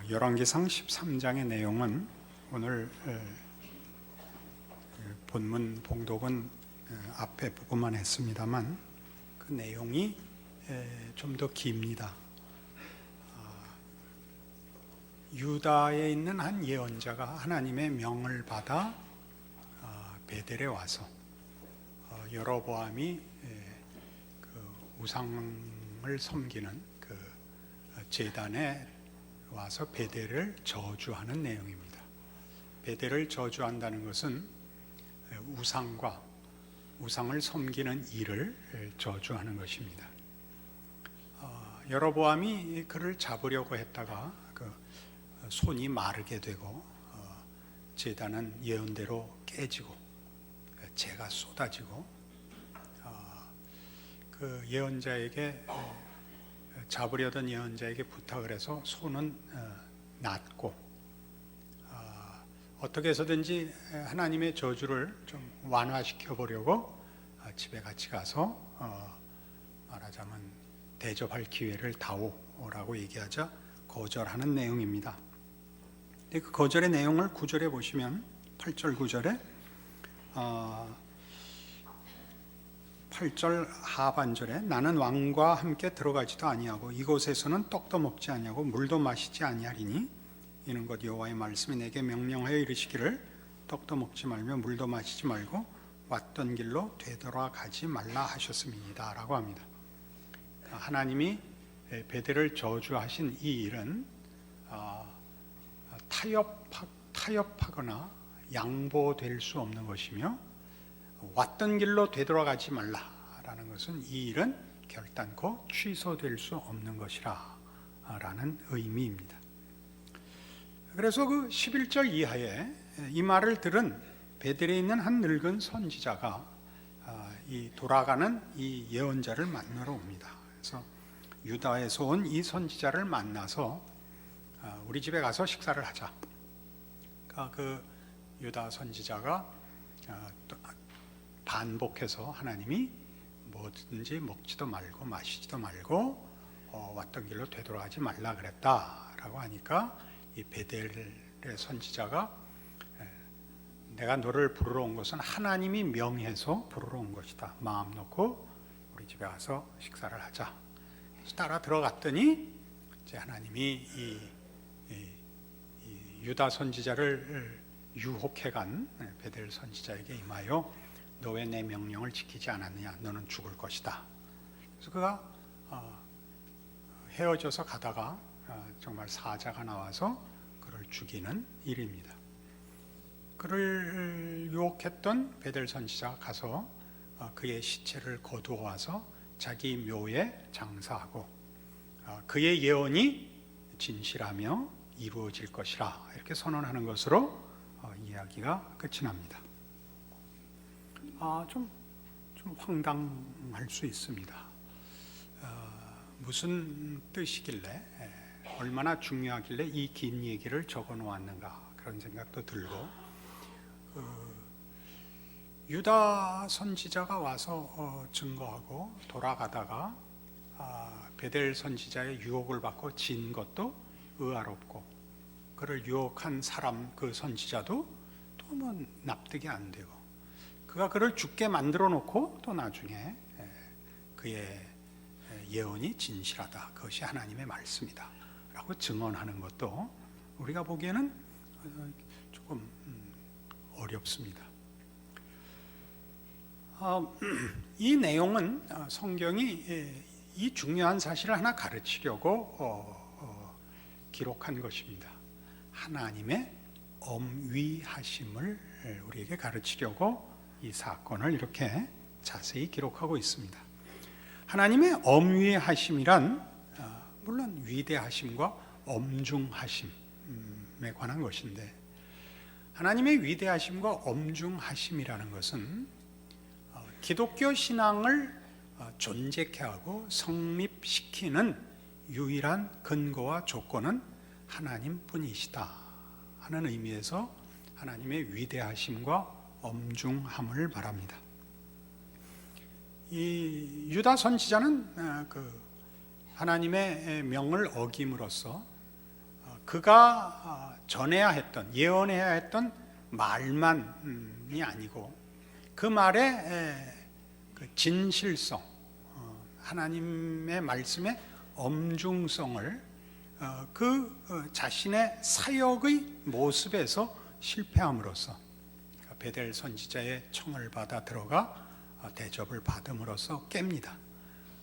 열왕기상 13장의 내용은 오늘 본문 봉독은 앞에 부분만 했습니다만 그 내용이 좀 더 깁니다. 유다에 있는 한 예언자가 하나님의 명을 받아 베델에 와서 여로보암이 그 우상을 섬기는 그 제단에 와서 베델을 저주하는 내용입니다. 베델을 저주한다는 것은 우상을 섬기는 일을 저주하는 것입니다. 여로보암이 그를 잡으려고 했다가 그 손이 마르게 되고 제단은 예언대로 깨지고 재가 쏟아지고 그 예언자에게 잡으려던 예언자에게 부탁을 해서 손은 낫고 어떻게 해서든지 하나님의 저주를 좀 완화시켜 보려고 집에 같이 가서 말하자면 대접할 기회를 다오라고 얘기하자 거절하는 내용입니다. 그 거절의 내용을 9절에 보시면 8절 9절에 8절 하반절에 나는 왕과 함께 들어가지도 아니하고 이곳에서는 떡도 먹지 아니하고 물도 마시지 아니하리니 이는 곧 여호와의 말씀이 내게 명령하여 이르시기를 떡도 먹지 말며 물도 마시지 말고 왔던 길로 되돌아가지 말라 하셨음이니이다 라고 합니다. 하나님이 베델을 저주하신 이 일은 타협하거나 양보될 수 없는 것이며 왔던 길로 되돌아가지 말라라는 것은 이 일은 결단코 취소될 수 없는 것이라 라는 의미입니다. 그래서 그 11절 이하에 이 말을 들은 베델에 있는 한 늙은 선지자가 이 돌아가는 이 예언자를 만나러 옵니다. 그래서 유다에서 온 이 선지자를 만나서 우리 집에 가서 식사를 하자. 그 유다 선지자가 반복해서 하나님이 뭐든지 먹지도 말고 마시지도 말고 왔던 길로 되돌아가지 말라 그랬다라고 하니까 이 베델의 선지자가 내가 너를 부르러 온 것은 하나님이 명해서 부르러 온 것이다. 마음 놓고 우리 집에 가서 식사를 하자. 그래서 따라 들어갔더니 이제 하나님이 이 유다 선지자를 유혹해간 베델 선지자에게 임하여 너 왜 내 명령을 지키지 않았느냐? 너는 죽을 것이다. 그래서 그가 헤어져서 가다가 정말 사자가 나와서 그를 죽이는 일입니다. 그를 유혹했던 베델 선지자가 가서 그의 시체를 거두어 와서 자기 묘에 장사하고 그의 예언이 진실하며 이루어질 것이라 이렇게 선언하는 것으로 이야기가 끝이 납니다. 좀 황당할 수 있습니다. 무슨 뜻이길래 얼마나 중요하길래 이 긴 얘기를 적어 놓았는가 그런 생각도 들고 유다 선지자가 와서 증거하고 돌아가다가 베델 선지자의 유혹을 받고 진 것도 의아롭고 그를 유혹한 사람 그 선지자도 또 뭐 납득이 안 되고 그가 그를 죽게 만들어 놓고 또 나중에 그의 예언이 진실하다. 그것이 하나님의 말씀이다. 라고 증언하는 것도 우리가 보기에는 조금 어렵습니다. 이 내용은 성경이 이 중요한 사실을 하나 가르치려고 기록한 것입니다. 하나님의 엄위하심을 우리에게 가르치려고 이 사건을 이렇게 자세히 기록하고 있습니다. 하나님의 엄위하심이란 물론 위대하심과 엄중하심에 관한 것인데 하나님의 위대하심과 엄중하심이라는 것은 기독교 신앙을 존재케 하고 성립시키는 유일한 근거와 조건은 하나님뿐이시다 하는 의미에서 하나님의 위대하심과 엄중함을 말합니다. 이 유다 선지자는 그 하나님의 명을 어김으로써 그가 전해야 했던, 예언해야 했던 말만이 아니고 그 말의 그 진실성, 하나님의 말씀의 엄중성을 자신의 사역의 모습에서 실패함으로써 베델 선지자의 청을 받아 들어가 대접을 받음으로써 깹니다.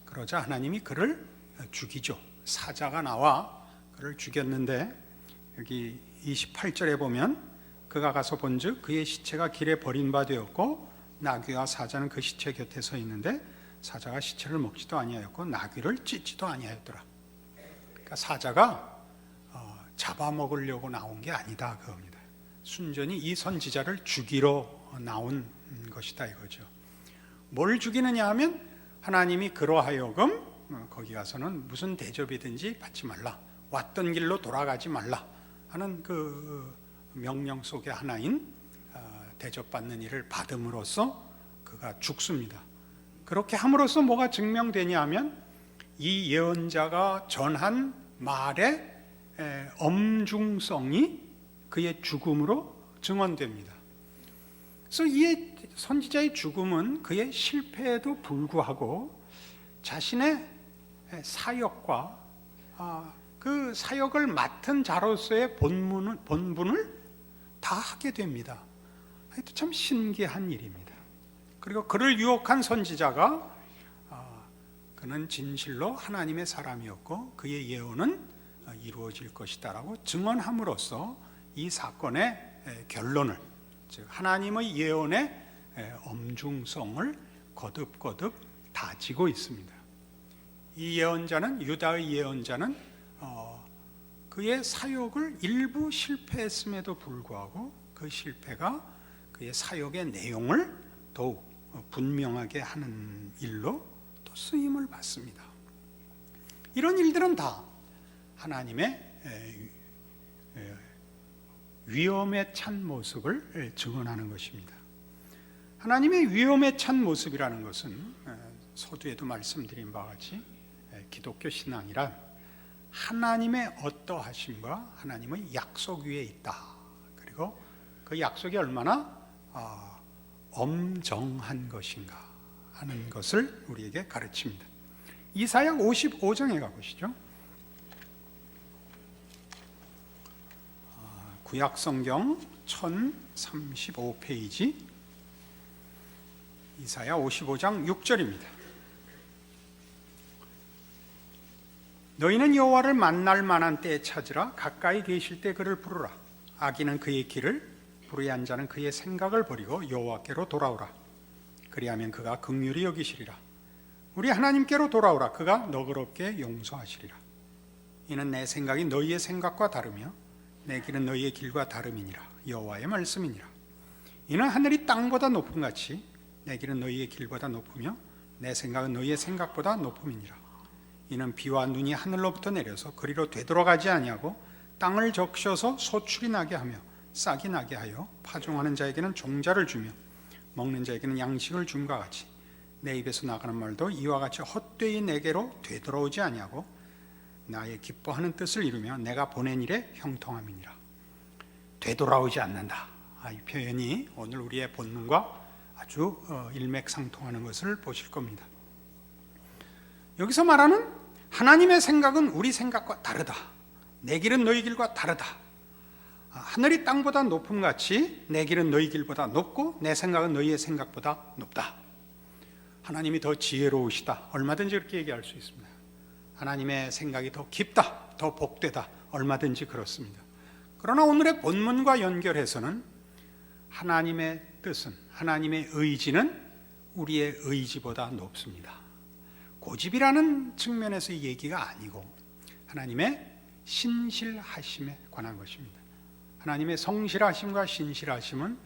그러자 하나님이 그를 죽이죠. 사자가 나와 그를 죽였는데 여기 28절에 보면 그가 가서 본즉 그의 시체가 길에 버림받았고 나귀와 사자는 그 시체 곁에 서 있는데 사자가 시체를 먹지도 아니하였고 나귀를 찢지도 아니하였더라. 그러니까 사자가 잡아먹으려고 나온 게 아니다 그겁니다. 순전히 이 선지자를 죽이러 나온 것이다 이거죠. 뭘 죽이느냐 하면 하나님이 그러하여금 거기 가서는 무슨 대접이든지 받지 말라, 왔던 길로 돌아가지 말라 하는 그 명령 속의 하나인 대접받는 일을 받음으로써 그가 죽습니다. 그렇게 함으로써 뭐가 증명되냐 하면 이 예언자가 전한 말의 엄중성이 그의 죽음으로 증언됩니다. 그래서 이 선지자의 죽음은 그의 실패에도 불구하고 자신의 사역과 그 사역을 맡은 자로서의 본분을 다 하게 됩니다. 참 신기한 일입니다. 그리고 그를 유혹한 선지자가 그는 진실로 하나님의 사람이었고 그의 예언은 이루어질 것이다 라고 증언함으로써 이 사건의 결론을, 즉 하나님의 예언의 엄중성을 거듭거듭 다지고 있습니다. 이 예언자는, 유다의 예언자는 그의 사역을 일부 실패했음에도 불구하고 그 실패가 그의 사역의 내용을 더욱 분명하게 하는 일로 또 쓰임을 받습니다. 이런 일들은 다 하나님의 위엄에 찬 모습을 증언하는 것입니다. 하나님의 위엄에 찬 모습이라는 것은 서두에도 말씀드린 바와 같이 기독교 신앙이란 하나님의 어떠하심과 하나님의 약속 위에 있다. 그리고 그 약속이 얼마나 엄정한 것인가 하는 것을 우리에게 가르칩니다. 이사야 55장에 가보시죠. 구약성경 1035페이지 이사야 55장 6절입니다. 너희는 여호와를 만날 만한 때에 찾으라. 가까이 계실 때 그를 부르라. 악인은 그의 길을, 불의한 자는 그의 생각을 버리고 여호와께로 돌아오라. 그리하면 그가 긍휼히 여기시리라. 우리 하나님께로 돌아오라. 그가 너그럽게 용서하시리라. 이는 내 생각이 너희의 생각과 다르며 내 길은 너희의 길과 다름이니라. 여호와의 말씀이니라. 이는 하늘이 땅보다 높음 같이 내 길은 너희의 길보다 높으며 내 생각은 너희의 생각보다 높음이니라. 이는 비와 눈이 하늘로부터 내려서 그리로 되돌아가지 아니하고 땅을 적셔서 소출이 나게 하며 싹이 나게 하여 파종하는 자에게는 종자를 주며 먹는 자에게는 양식을 줌과 같이 내 입에서 나가는 말도 이와 같이 헛되이 내게로 되돌아오지 아니하고 나의 기뻐하는 뜻을 이루며 내가 보낸 일에 형통함이니라. 되돌아오지 않는다. 이 표현이 오늘 우리의 본문과 아주 일맥상통하는 것을 보실 겁니다. 여기서 말하는 하나님의 생각은 우리 생각과 다르다. 내 길은 너희 길과 다르다. 하늘이 땅보다 높음 같이 내 길은 너희 길보다 높고 내 생각은 너희의 생각보다 높다. 하나님이 더 지혜로우시다. 얼마든지 그렇게 얘기할 수 있습니다. 하나님의 생각이 더 깊다, 더 복되다. 얼마든지 그렇습니다. 그러나 오늘의 본문과 연결해서는 하나님의 뜻은, 하나님의 의지는 우리의 의지보다 높습니다. 고집이라는 측면에서의 얘기가 아니고 하나님의 신실하심에 관한 것입니다. 하나님의 성실하심과 신실하심은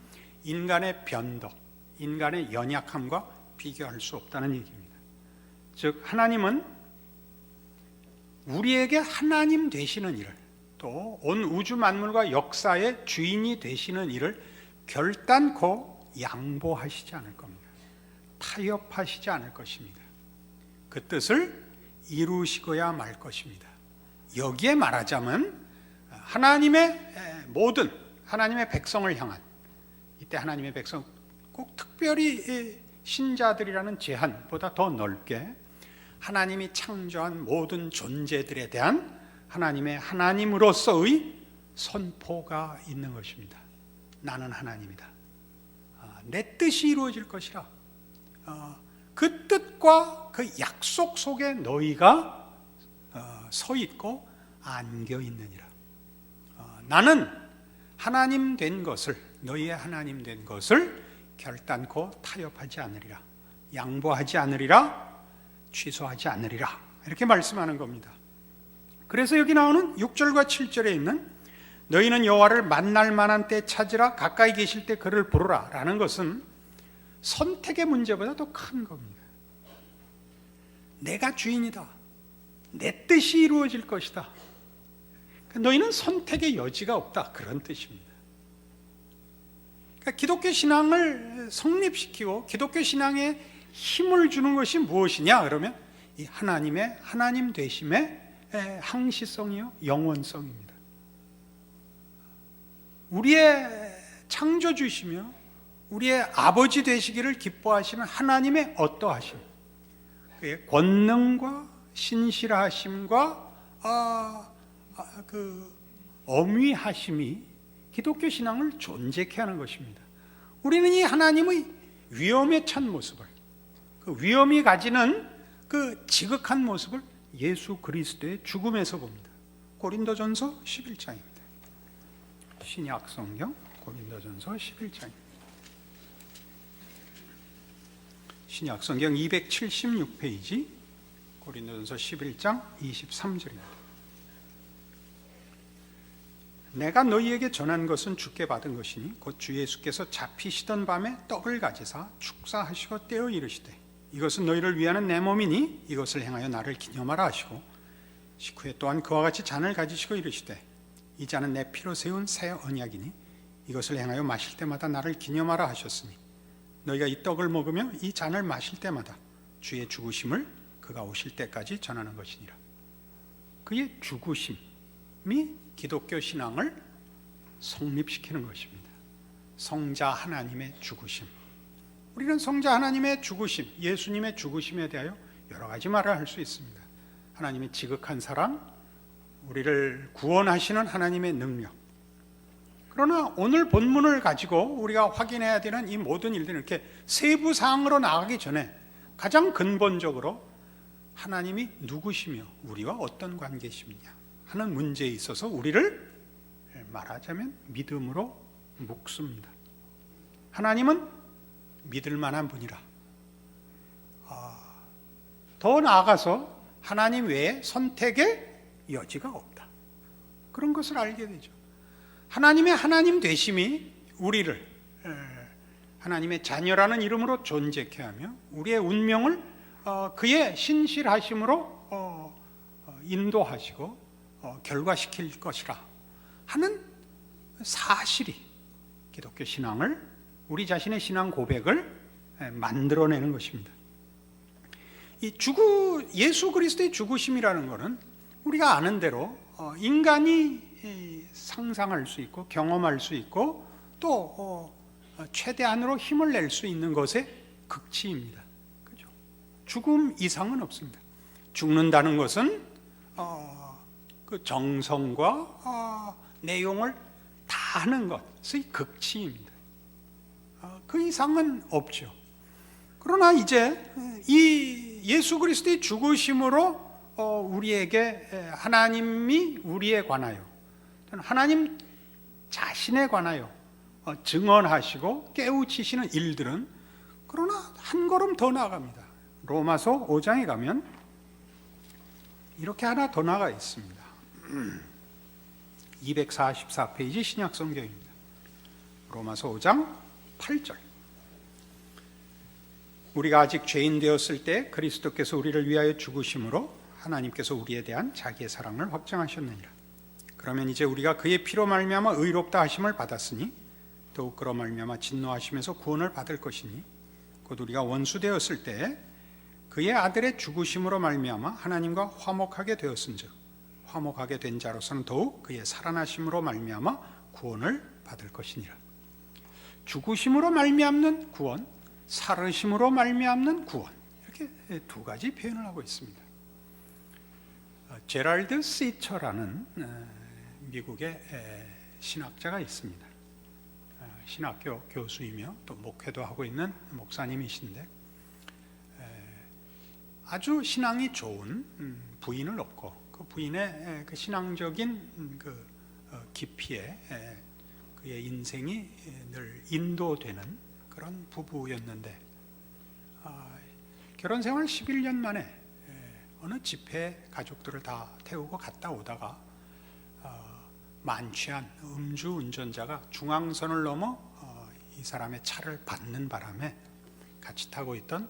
인간의 변덕, 인간의 연약함과 비교할 수 없다는 얘기입니다. 즉 하나님은 우리에게 하나님 되시는 일을, 또 온 우주 만물과 역사의 주인이 되시는 일을 결단코 양보하시지 않을 겁니다. 타협하시지 않을 것입니다. 그 뜻을 이루시고야 말 것입니다. 여기에 말하자면 하나님의 모든 하나님의 백성을 향한, 이때 하나님의 백성 꼭 특별히 신자들이라는 제한보다 더 넓게 하나님이 창조한 모든 존재들에 대한 하나님의 하나님으로서의 선포가 있는 것입니다. 나는 하나님이다. 내 뜻이 이루어질 것이라. 그 뜻과 그 약속 속에 너희가 서 있고 안겨 있느니라. 나는 하나님 된 것을, 너희의 하나님 된 것을 결단코 타협하지 않으리라. 양보하지 않으리라. 취소하지 않으리라. 이렇게 말씀하는 겁니다. 그래서 여기 나오는 6절과 7절에 있는 너희는 여호와를 만날 만한 때 찾으라, 가까이 계실 때 그를 부르라 라는 것은 선택의 문제보다 더 큰 겁니다. 내가 주인이다. 내 뜻이 이루어질 것이다. 너희는 선택의 여지가 없다. 그런 뜻입니다. 그러니까 기독교 신앙을 성립시키고 기독교 신앙에 힘을 주는 것이 무엇이냐 그러면 이 하나님의 하나님 되심의 항시성이요 영원성입니다. 우리의 창조주시며 우리의 아버지 되시기를 기뻐하시는 하나님의 어떠하심, 그의 권능과 신실하심과 그 엄위하심이 기독교 신앙을 존재케 하는 것입니다. 우리는 이 하나님의 위엄에 찬 모습을, 그 위엄이 가지는 그 지극한 모습을 예수 그리스도의 죽음에서 봅니다. 고린도전서 11장입니다. 신약 성경 고린도전서 11장입니다. 신약 성경 276페이지 고린도전서 11장 23절입니다. 내가 너희에게 전한 것은 주께 받은 것이니 곧 주 예수께서 잡히시던 밤에 떡을 가지사 축사하시고 떼어 이르시되 이것은 너희를 위하는 내 몸이니 이것을 행하여 나를 기념하라 하시고 식후에 또한 그와 같이 잔을 가지시고 이르시되 이 잔은 내 피로 세운 새 언약이니 이것을 행하여 마실 때마다 나를 기념하라 하셨으니 너희가 이 떡을 먹으며 이 잔을 마실 때마다 주의 죽으심을 그가 오실 때까지 전하는 것이니라. 그의 죽으심이 기독교 신앙을 성립시키는 것입니다. 성자 하나님의 죽으심. 우리는 성자 하나님의 죽으심, 예수님의 죽으심에 대하여 여러 가지 말을 할 수 있습니다. 하나님의 지극한 사랑, 우리를 구원하시는 하나님의 능력. 그러나 오늘 본문을 가지고 우리가 확인해야 되는 이 모든 일들은 이렇게 세부 사항으로 나가기 전에 가장 근본적으로 하나님이 누구시며 우리와 어떤 관계시냐 하는 문제에 있어서 우리를 말하자면 믿음으로 묶습니다. 하나님은 믿을 만한 분이라. 더 나아가서 하나님 외에 선택의 여지가 없다. 그런 것을 알게 되죠. 하나님의 하나님 되심이 우리를 하나님의 자녀라는 이름으로 존재케 하며 우리의 운명을 그의 신실하심으로 인도하시고 결과시킬 것이라 하는 사실이 기독교 신앙을, 우리 자신의 신앙 고백을 만들어내는 것입니다. 이 예수 그리스도의 죽으심이라는 것은 우리가 아는 대로 인간이 상상할 수 있고 경험할 수 있고 또 최대한으로 힘을 낼 수 있는 것의 극치입니다. 그죠? 죽음 이상은 없습니다. 죽는다는 것은 그 정성과 내용을 다 하는 것의 극치입니다. 그 이상은 없죠. 그러나 이제 이 예수 그리스도의 죽으심으로 우리에게 하나님이 우리에 관하여 하나님 자신에 관하여 증언하시고 깨우치시는 일들은 그러나 한 걸음 더 나아갑니다. 로마서 5장에 가면 이렇게 하나 더 나가 있습니다. 244페이지 신약 성경입니다. 로마서 5장 8절. 우리가 아직 죄인 되었을 때 그리스도께서 우리를 위하여 죽으심으로 하나님께서 우리에 대한 자기의 사랑을 확증하셨느니라. 그러면 이제 우리가 그의 피로 말미암아 의롭다 하심을 받았으니 더욱 그로 말미암아 진노하심에서 구원을 받을 것이니 곧 우리가 원수 되었을 때 그의 아들의 죽으심으로 말미암아 하나님과 화목하게 되었은즉 화목하게 된 자로서는 더욱 그의 살아나심으로 말미암아 구원을 받을 것이니라. 죽으심으로 말미암는 구원, 살으심으로 말미암는 구원, 이렇게 두 가지 표현을 하고 있습니다. 제랄드 시처라는 미국의 신학자가 있습니다. 신학교 교수이며 또 목회도 하고 있는 목사님이신데 아주 신앙이 좋은 부인을 얻고 그 부인의 그 신앙적인 그 깊이에 그의 인생이 늘 인도되는 그런 부부였는데 결혼 생활 11년 만에 어느 집회에 가족들을 다 태우고 갔다 오다가 만취한 음주 운전자가 중앙선을 넘어 이 사람의 차를 받는 바람에 같이 타고 있던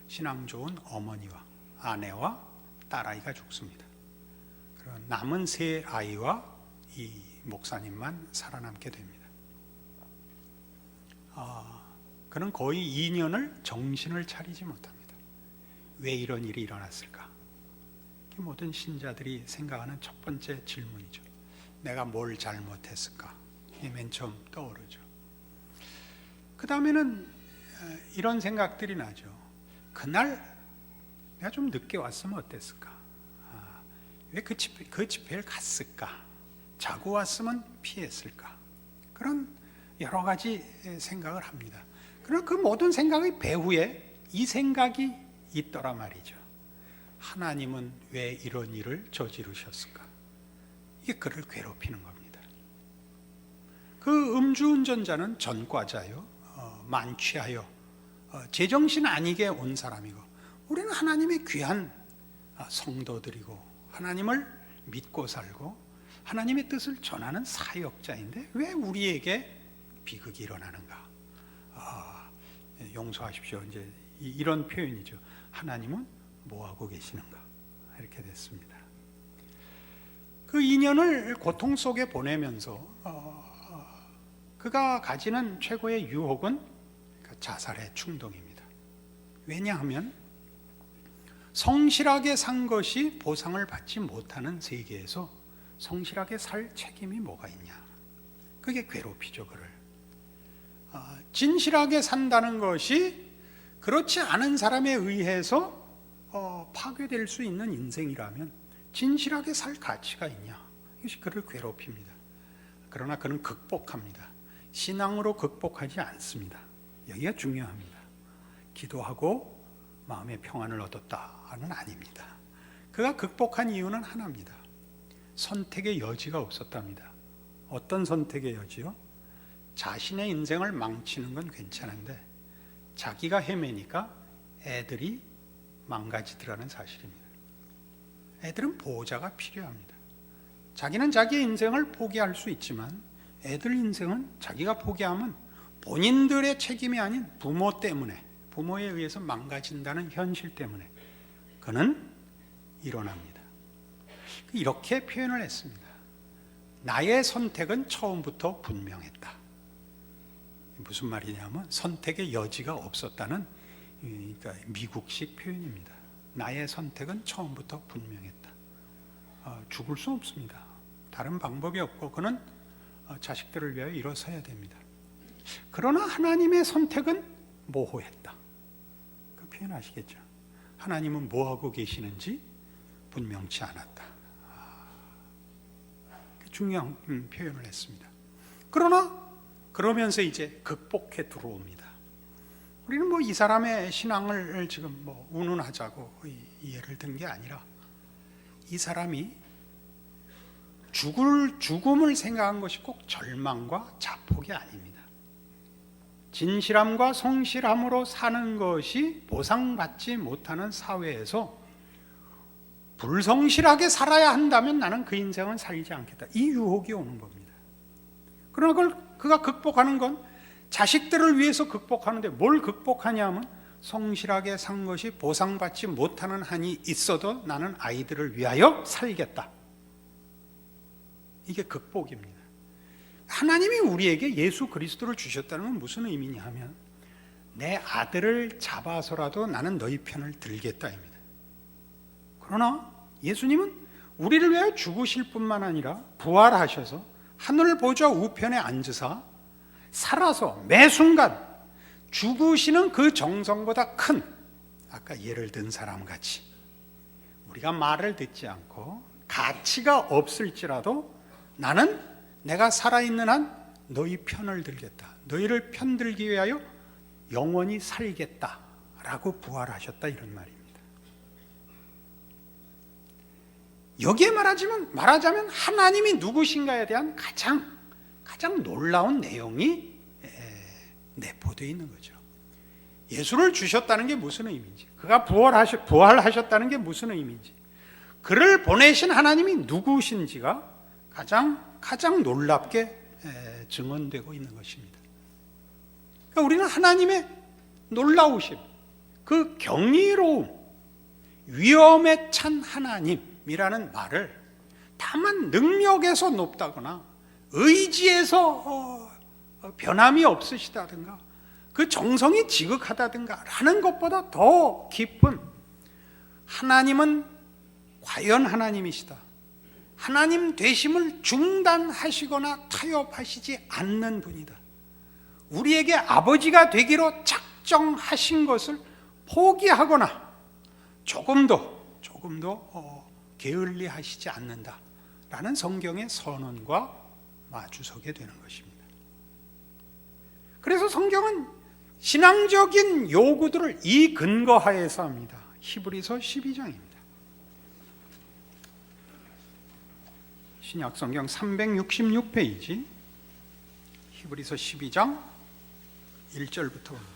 신앙 좋은 어머니와 아내와 딸아이가 죽습니다. 그리고 남은 세 아이와 이 목사님만 살아남게 됩니다. 그는 거의 2년을 정신을 차리지 못합니다. 왜 이런 일이 일어났을까? 모든 신자들이 생각하는 첫 번째 질문이죠. 내가 뭘 잘못했을까? 이게 맨 처음 떠오르죠. 그 다음에는 이런 생각들이 나죠. 그날 내가 좀 늦게 왔으면 어땠을까? 왜 그 집회를 갔을까? 자고 왔으면 피했을까? 그런 여러 가지 생각을 합니다. 그러나 그 모든 생각의 배후에 이 생각이 있더라 말이죠. 하나님은 왜 이런 일을 저지르셨을까? 이게 그를 괴롭히는 겁니다. 그 음주운전자는 전과자요, 만취하여 제정신 아니게 온 사람이고, 우리는 하나님의 귀한 성도들이고 하나님을 믿고 살고 하나님의 뜻을 전하는 사역자인데 왜 우리에게 비극이 일어나는가? 용서하십시오. 이제 이런 표현이죠. 하나님은 뭐 하고 계시는가? 이렇게 됐습니다. 그 2년을 고통 속에 보내면서 그가 가지는 최고의 유혹은 자살의 충동입니다. 왜냐하면 성실하게 산 것이 보상을 받지 못하는 세계에서 성실하게 살 책임이 뭐가 있냐? 그게 괴롭히죠, 그를. 진실하게 산다는 것이 그렇지 않은 사람에 의해서 파괴될 수 있는 인생이라면 진실하게 살 가치가 있냐? 이것이 그를 괴롭힙니다. 그러나 그는 극복합니다. 신앙으로 극복하지 않습니다. 여기가 중요합니다. 기도하고 마음의 평안을 얻었다는 아닙니다. 그가 극복한 이유는 하나입니다. 선택의 여지가 없었답니다. 어떤 선택의 여지요? 자신의 인생을 망치는 건 괜찮은데 자기가 헤매니까 애들이 망가지더라는 사실입니다. 애들은 보호자가 필요합니다. 자기는 자기의 인생을 포기할 수 있지만 애들 인생은 자기가 포기하면 본인들의 책임이 아닌 부모 때문에, 부모에 의해서 망가진다는 현실 때문에 그는 일어납니다. 이렇게 표현을 했습니다. 나의 선택은 처음부터 분명했다. 무슨 말이냐면 선택의 여지가 없었다는, 그러니까 미국식 표현입니다. 나의 선택은 처음부터 분명했다. 죽을 수 없습니다. 다른 방법이 없고 그는 자식들을 위하여 일어서야 됩니다. 그러나 하나님의 선택은 모호했다. 그 표현 아시겠죠? 하나님은 뭐하고 계시는지 분명치 않았다. 중요한 표현을 했습니다. 그러면서 이제 극복해 들어옵니다. 우리는 뭐 이 사람의 신앙을 지금 뭐 운운하자고 이해를 든 게 아니라 이 사람이 죽음을 생각한 것이 꼭 절망과 자폭이 아닙니다. 진실함과 성실함으로 사는 것이 보상받지 못하는 사회에서 불성실하게 살아야 한다면 나는 그 인생은 살지 않겠다. 이 유혹이 오는 겁니다. 그러나 그가 극복하는 건 자식들을 위해서 극복하는데 뭘 극복하냐 하면 성실하게 산 것이 보상받지 못하는 한이 있어도 나는 아이들을 위하여 살겠다. 이게 극복입니다. 하나님이 우리에게 예수 그리스도를 주셨다는 건 무슨 의미냐 하면 내 아들을 잡아서라도 나는 너희 편을 들겠다입니다. 그러나 예수님은 우리를 위하여 죽으실 뿐만 아니라 부활하셔서 하늘 보좌 우편에 앉으사 살아서 매 순간 죽으시는 그 정성보다 큰, 아까 예를 든 사람 같이 우리가 말을 듣지 않고 가치가 없을지라도 나는 내가 살아있는 한 너희 편을 들겠다, 너희를 편들기 위하여 영원히 살겠다라고 부활하셨다, 이런 말입니다. 여기에 말하자면 하나님이 누구신가에 대한 가장 놀라운 내용이 내포되어 있는 거죠. 예수를 주셨다는 게 무슨 의미인지, 그가 부활하셨다는 게 무슨 의미인지, 그를 보내신 하나님이 누구신지가 가장 놀랍게 증언되고 있는 것입니다. 그러니까 우리는 하나님의 놀라우심, 그 경이로움, 위엄에 찬 하나님이라는 말을 다만 능력에서 높다거나 의지에서 변함이 없으시다든가 그 정성이 지극하다든가 라는 것보다 더 깊은, 하나님은 과연 하나님이시다, 하나님 되심을 중단하시거나 타협하시지 않는 분이다, 우리에게 아버지가 되기로 작정하신 것을 포기하거나 조금도 게을리하시지 않는다라는 성경의 선언과 마주서게 되는 것입니다. 그래서 성경은 신앙적인 요구들을 이 근거하에서 합니다. 히브리서 12장입니다. 신약성경 366페이지 히브리서 12장 1절부터 봅니다.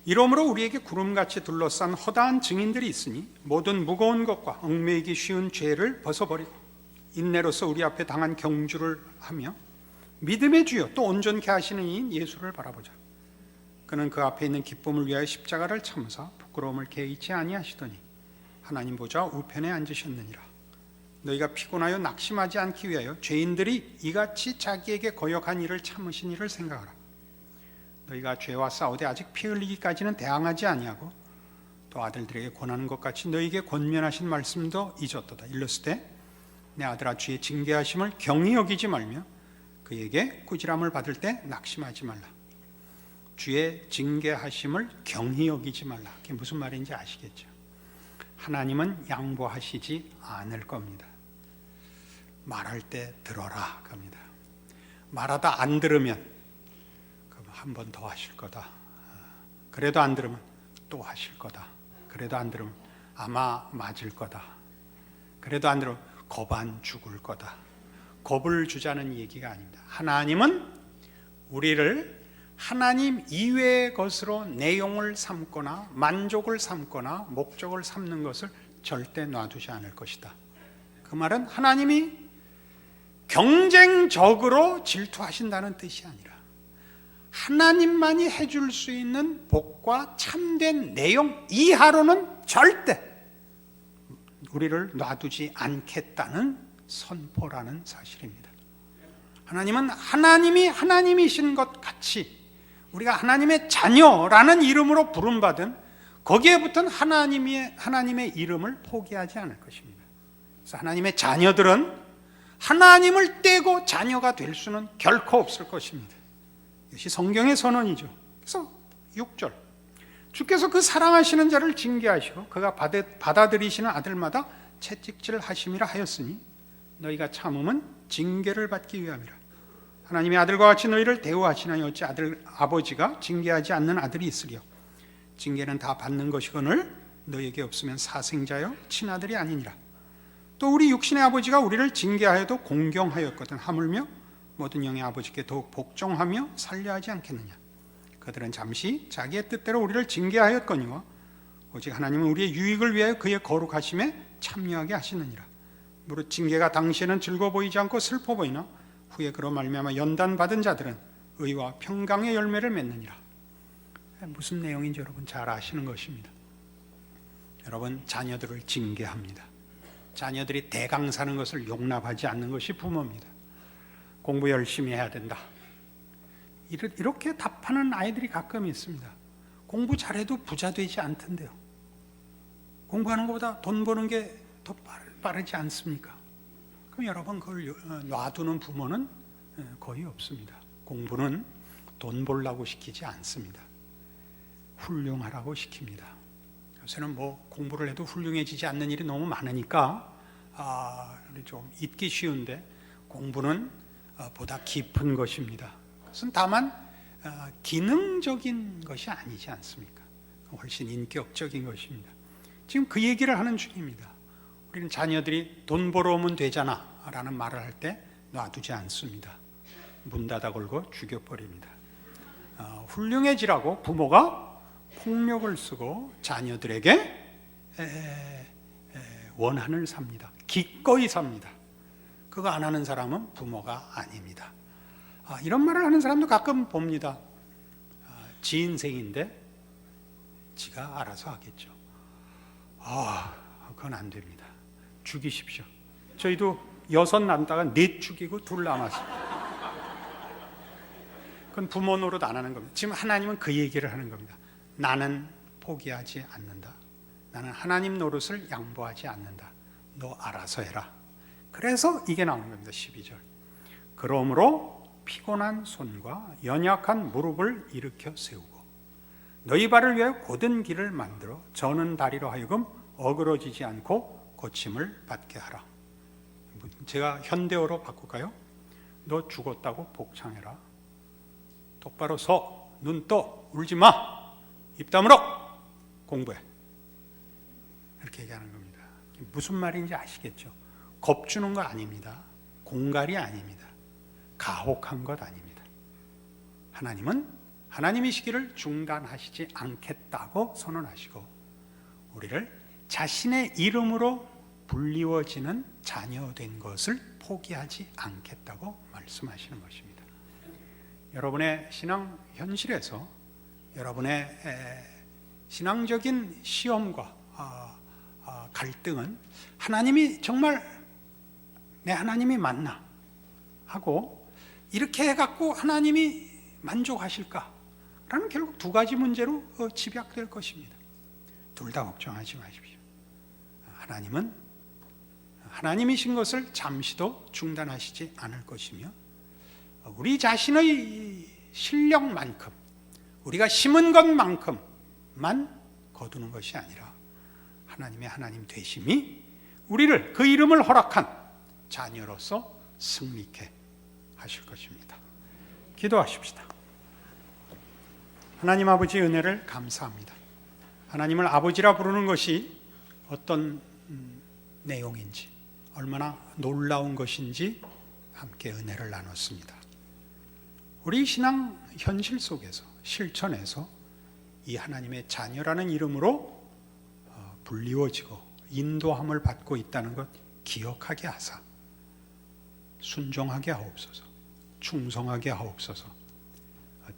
이러므로 우리에게 구름같이 둘러싼 허다한 증인들이 있으니 모든 무거운 것과 얽매이기 쉬운 죄를 벗어버리고 인내로서 우리 앞에 당한 경주를 하며 믿음의 주여 또 온전케 하시는 이인 예수를 바라보자. 그는 그 앞에 있는 기쁨을 위하여 십자가를 참으사 부끄러움을 개의치 아니하시더니 하나님 보좌 우편에 앉으셨느니라. 너희가 피곤하여 낙심하지 않기 위하여 죄인들이 이같이 자기에게 거역한 일을 참으신 일을 생각하라. 너희가 죄와 싸우되 아직 피 흘리기까지는 대항하지 아니하고 또 아들들에게 권하는 것 같이 너희에게 권면하신 말씀도 잊었도다. 일렀으되 내 아들아 주의 징계하심을 경히 여기지 말며 그에게 꾸지람을 받을 때 낙심하지 말라. 주의 징계하심을 경히 여기지 말라. 그게 무슨 말인지 아시겠죠? 하나님은 양보하시지 않을 겁니다. 말할 때 들어라 겁니다. 말하다 안 들으면 한 번 더 하실 거다. 그래도 안 들으면 또 하실 거다. 그래도 안 들으면 아마 맞을 거다. 그래도 안 들으면 겁안 죽을 거다. 겁을 주자는 얘기가 아닙니다. 하나님은 우리를 하나님 이외의 것으로 내용을 삼거나 만족을 삼거나 목적을 삼는 것을 절대 놔두지 않을 것이다. 그 말은 하나님이 경쟁적으로 질투하신다는 뜻이 아니라 하나님만이 해줄 수 있는 복과 참된 내용 이하로는 절대 우리를 놔두지 않겠다는 선포라는 사실입니다. 하나님은 하나님이 하나님이신 것 같이 우리가 하나님의 자녀라는 이름으로 부름받은 거기에 붙은 하나님의 이름을 포기하지 않을 것입니다. 그래서 하나님의 자녀들은 하나님을 떼고 자녀가 될 수는 결코 없을 것입니다. 이것이 성경의 선언이죠. 그래서 6절 주께서 그 사랑하시는 자를 징계하시고 그가 받아들이시는 아들마다 채찍질 하심이라 하였으니 너희가 참음은 징계를 받기 위함이라. 하나님의 아들과 같이 너희를 대우하시나니 어찌 아버지가 징계하지 않는 아들이 있으리요. 징계는 다 받는 것이거늘 너희에게 없으면 사생자여 친아들이 아니니라. 또 우리 육신의 아버지가 우리를 징계하여도 공경하였거든 하물며 모든 영의 아버지께 더욱 복종하며 살려하지 않겠느냐. 그들은 잠시 자기의 뜻대로 우리를 징계하였거니와 오직 하나님은 우리의 유익을 위하여 그의 거룩하심에 참여하게 하시느니라. 무릇 징계가 당시에는 즐거워 보이지 않고 슬퍼 보이나 후에 그로 말미암아 연단받은 자들은 의와 평강의 열매를 맺느니라. 무슨 내용인지 여러분 잘 아시는 것입니다. 여러분 자녀들을 징계합니다. 자녀들이 대강 사는 것을 용납하지 않는 것이 부모입니다. 공부 열심히 해야 된다. 이렇게 답하는 아이들이 가끔 있습니다. 공부 잘해도 부자 되지 않던데요. 공부하는 것보다 돈 버는 게 더 빠르지 않습니까? 그럼 여러분 그걸 놔두는 부모는 거의 없습니다. 공부는 돈 벌라고 시키지 않습니다. 훌륭하라고 시킵니다. 요새는 뭐 공부를 해도 훌륭해지지 않는 일이 너무 많으니까 좀 잊기 쉬운데 공부는 보다 깊은 것입니다. 그것은 다만 기능적인 것이 아니지 않습니까? 훨씬 인격적인 것입니다. 지금 그 얘기를 하는 중입니다. 우리는 자녀들이 돈 벌어오면 되잖아 라는 말을 할 때 놔두지 않습니다. 문 닫아 걸고 죽여버립니다. 훌륭해지라고 부모가 폭력을 쓰고 자녀들에게 원한을 삽니다. 기꺼이 삽니다. 그거 안 하는 사람은 부모가 아닙니다. 이런 말을 하는 사람도 가끔 봅니다. 지 인생인데 지가 알아서 하겠죠. 그건 안 됩니다. 죽이십시오. 저희도 6 낳다가 4 죽이고 2 남았습니다. 그건 부모 노릇 안 하는 겁니다. 지금 하나님은 그 얘기를 하는 겁니다. 나는 포기하지 않는다. 나는 하나님 노릇을 양보하지 않는다. 너 알아서 해라. 그래서 이게 나오는 겁니다. 12절. 그러므로 피곤한 손과 연약한 무릎을 일으켜 세우고 너희 발을 위하여 곧은 길을 만들어 저는 다리로 하여금 어그러지지 않고 고침을 받게 하라. 제가 현대어로 바꿀까요? 너 죽었다고 복창해라. 똑바로 서, 눈 떠, 울지 마. 입 다물어. 공부해. 이렇게 얘기하는 겁니다. 무슨 말인지 아시겠죠? 겁주는 거 아닙니다. 공갈이 아닙니다. 가혹한 것 아닙니다. 하나님은 하나님의 시기를 중단하시지 않겠다고 선언하시고 우리를 자신의 이름으로 불리워지는 자녀된 것을 포기하지 않겠다고 말씀하시는 것입니다. 여러분의 신앙 현실에서 여러분의 신앙적인 시험과 갈등은 하나님이 정말 내 하나님이 맞나 하고 이렇게 해갖고 하나님이 만족하실까? 라는 결국 2가지 문제로 집약될 것입니다. 둘 다 걱정하지 마십시오. 하나님은 하나님이신 것을 잠시도 중단하시지 않을 것이며 우리 자신의 실력만큼 우리가 심은 것만큼만 거두는 것이 아니라 하나님의 하나님 되심이 우리를 그 이름을 허락한 자녀로서 승리케 하실 것입니다. 기도하십시다. 하나님 아버지 은혜를 감사합니다. 하나님을 아버지라 부르는 것이 어떤 내용인지 얼마나 놀라운 것인지 함께 은혜를 나눴습니다. 우리 신앙 현실 속에서 실천에서 이 하나님의 자녀라는 이름으로 불리워지고 인도함을 받고 있다는 것 기억하게 하사 순종하게 하옵소서, 충성하게 하옵소서,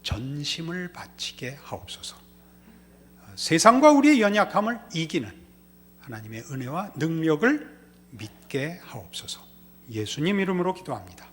전심을 바치게 하옵소서, 세상과 우리의 연약함을 이기는 하나님의 은혜와 능력을 믿게 하옵소서. 예수님 이름으로 기도합니다.